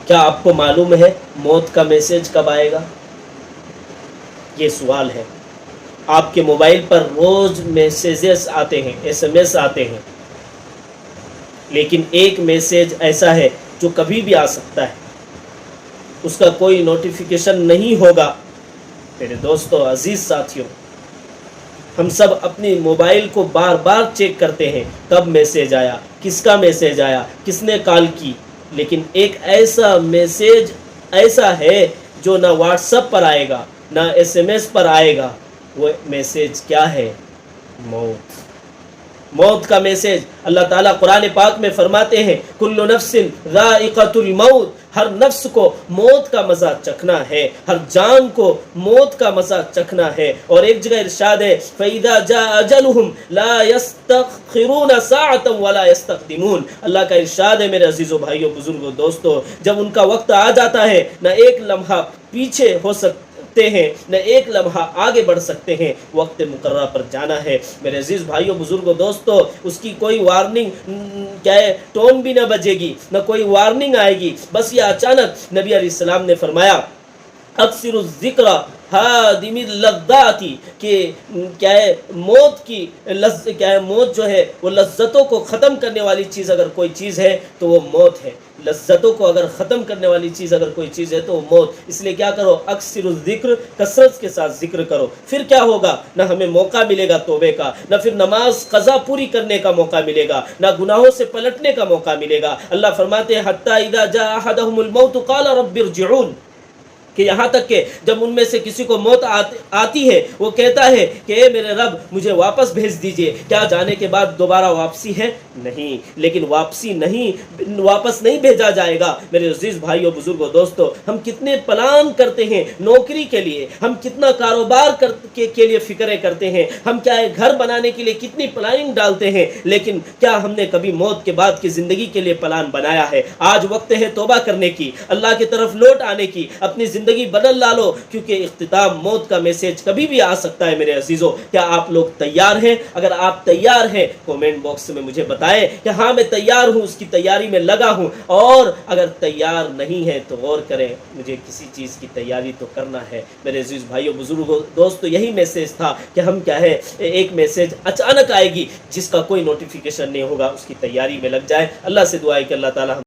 کیا آپ کو معلوم ہے موت کا میسج کب آئے گا؟ یہ سوال ہے۔ آپ کے موبائل پر روز میسیجز آتے ہیں، SMS آتے ہیں، لیکن ایک میسیج ایسا ہے جو کبھی بھی آ سکتا ہے، اس کا کوئی نوٹیفیکیشن نہیں ہوگا۔ میرے دوستو، عزیز ساتھیوں، ہم سب اپنی موبائل کو بار بار چیک کرتے ہیں، کب میسیج آیا، کس کا میسیج آیا، کس نے کال کی، لیکن ایک ایسا میسیج ایسا ہے جو نہ واٹس ایپ پر آئے گا نہ SMS پر آئے گا۔ وہ میسیج کیا ہے؟ موت۔ موت کا میسیج اللہ تعالیٰ قرآن پاک میں فرماتے ہیں کل نفس ذائقۃ الموت، ہر نفس کو موت کا مزہ چکھنا ہے، ہر جان کو موت کا مزہ چکھنا ہے۔ اور ایک جگہ ارشاد ہے فَإِذَا جَاءَ أَجَلُهُمْ لَا يَسْتَأْخِرُونَ سَاعَةً وَلَا يَسْتَقْدِمُونَ۔ اللہ کا ارشاد ہے میرے عزیزو بھائیو بزرگو دوستو، جب ان کا وقت آ جاتا ہے نہ ایک لمحہ پیچھے ہو سکتے ہیں نہ ایک لمحہ آگے بڑھ سکتے ہیں، وقت مقررہ پر جانا ہے۔ میرے عزیز بھائیو بزرگو دوستو، اس کی کوئی وارننگ کیا ہے، ٹون بھی نہ بجے گی، نہ کوئی وارننگ آئے گی، بس یہ اچانک نبی علیہ السلام نے فرمایا اکثر الذکر ہادم اللذات، کہ کیا ہے موت کی کیا ہے موت جو ہے وہ لذتوں کو ختم کرنے والی چیز اگر کوئی چیز ہے تو وہ موت ہے۔ لذتوں کو اگر ختم کرنے والی چیز اگر کوئی چیز ہے تو وہ موت۔ اس لیے کیا کرو، اکثر الذکر، کثرت کے ساتھ ذکر کرو۔ پھر کیا ہوگا، نہ ہمیں موقع ملے گا توبے کا، نہ پھر نماز قضا پوری کرنے کا موقع ملے گا، نہ گناہوں سے پلٹنے کا موقع ملے گا۔ اللہ فرماتے ہیں حتی اذا جاء احدهم الموت قال رب ارجعون، کہ یہاں تک کہ جب ان میں سے کسی کو موت آتی ہے وہ کہتا ہے کہ اے میرے رب مجھے واپس بھیج دیجئے۔ کیا جانے کے بعد دوبارہ واپسی ہے؟ نہیں، لیکن واپس نہیں بھیجا جائے گا۔ میرے عزیز بھائیو بزرگو دوستو، ہم کتنے پلان کرتے ہیں نوکری کے لیے، ہم کتنا کاروبار کے لیے فکریں کرتے ہیں، ہم کیا ہے گھر بنانے کے لیے کتنی پلاننگ ڈالتے ہیں، لیکن کیا ہم نے کبھی موت کے بعد کی زندگی کے لیے پلان بنایا ہے؟ آج وقت ہے توبہ کرنے کی، اللہ کی طرف لوٹ آنے کی، اپنی زندگی بدل ڈالو، کیونکہ اختتام موت کا میسیج کبھی بھی آ سکتا ہے۔ میرے عزیزو، کیا آپ لوگ تیار ہیں؟ اگر آپ تیار ہیں کومنٹ باکس میں مجھے بتائیں کہ ہاں میں تیار ہوں، اس کی تیاری میں لگا ہوں، اور اگر تیار نہیں ہے تو غور کریں، مجھے کسی چیز کی تیاری تو کرنا ہے۔ میرے عزیز بھائیو بزرگو دوستو، یہی میسیج تھا کہ ہم کیا ہے ایک میسیج اچانک آئے گی جس کا کوئی نوٹیفیکیشن نہیں ہوگا، اس کی تیاری میں لگ جائے۔ اللہ سے دعا ہے کہ اللہ تعالیٰ